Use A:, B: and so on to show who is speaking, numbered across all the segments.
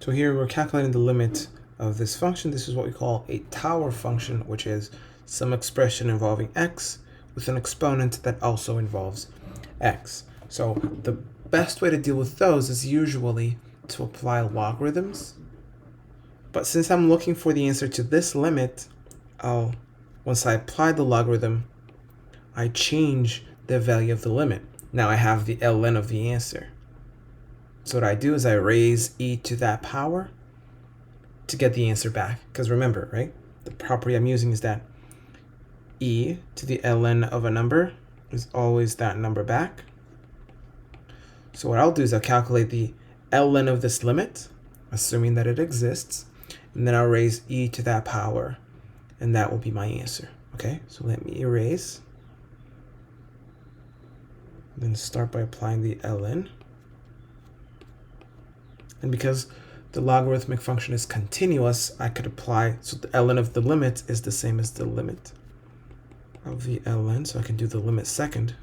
A: So here we're calculating the limit of this function. This is what we call a tower function, which is some expression involving x with an exponent that also involves x. So the best way to deal with those is usually to apply logarithms. But since I'm looking for the answer to this limit, once I apply the logarithm, I change the value of the limit. Now I have the ln of the answer. So what I do is I raise e to that power to get the answer back. Because remember, right? The property I'm using is that e to the ln of a number is always that number back. So what I'll do is I'll calculate the ln of this limit, assuming that it exists, and then I'll raise e to that power, and that will be my answer. Okay, so let me erase. Then start by applying the ln. And because the logarithmic function is continuous, I could apply, so the ln of the limit is the same as the limit of the ln, so I can do the limit second.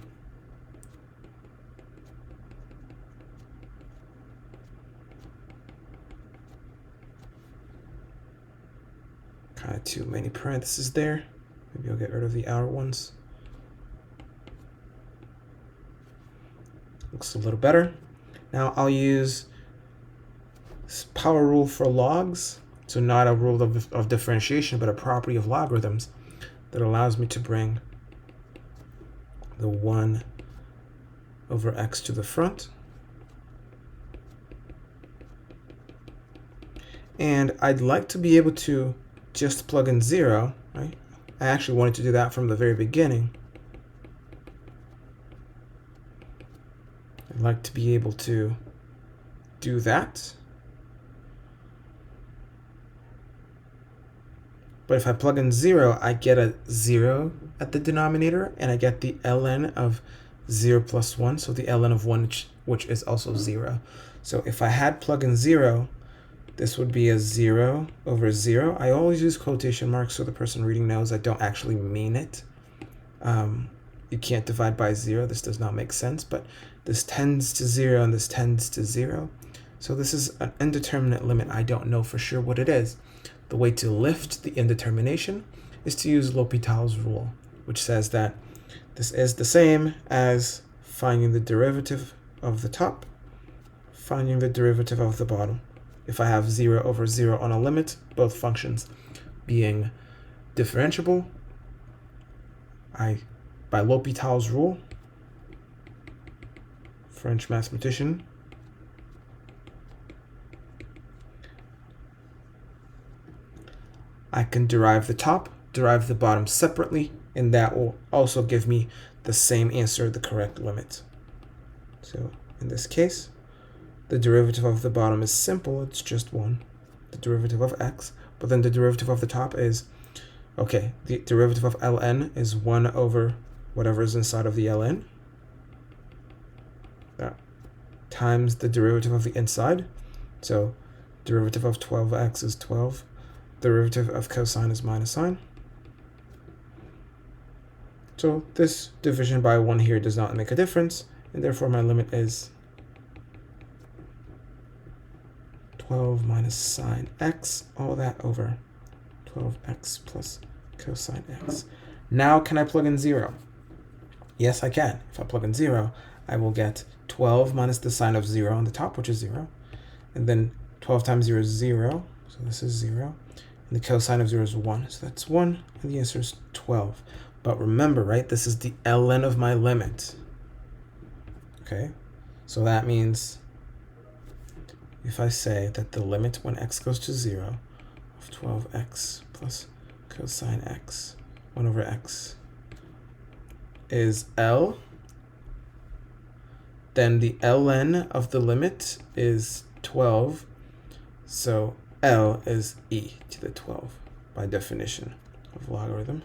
A: Kind of too many parentheses there. Maybe I'll get rid of the outer ones. Looks a little better. Now I'll use power rule for logs, so not a rule of differentiation, but a property of logarithms that allows me to bring the 1 over x to the front. And I'd like to be able to just plug in 0, right? I actually wanted to do that from the very beginning. I'd like to be able to do that. But if I plug in 0, I get a 0 at the denominator, and I get the ln of 0 plus 1, so the ln of 1, which is also 0. So if I had plug in 0, this would be a 0 over 0. I always use quotation marks so the person reading knows I don't actually mean it. You can't divide by 0. This does not make sense, but this tends to 0 and this tends to 0. So this is an indeterminate limit. I don't know for sure what it is. The way to lift the indetermination is to use L'Hopital's rule, which says that this is the same as finding the derivative of the top, finding the derivative of the bottom. If I have 0 over 0 on a limit, both functions being differentiable, by L'Hopital's rule, French mathematician, I can derive the top, derive the bottom separately, and that will also give me the same answer, the correct limit. So in this case, the derivative of the bottom is simple, it's just 1, the derivative of x, but then the derivative of the top is, okay, the derivative of ln is 1 over whatever is inside of the ln, that times the derivative of the inside, so derivative of 12x is 12, derivative of cosine is minus sine. So this division by 1 here does not make a difference, and therefore my limit is 12 minus sine x, all that over 12x plus cosine x. Now can I plug in 0? Yes, I can. If I plug in 0, I will get 12 minus the sine of 0 on the top, which is 0. And then 12 times 0 is 0, so this is 0. And the cosine of 0 is 1, so that's 1, and the answer is 12. But remember, right, this is the ln of my limit. Okay, so that means if I say that the limit when x goes to 0 of 12x plus cosine x, 1 over x, is L, then the ln of the limit is 12, so L is e to the 12 by definition of logarithm.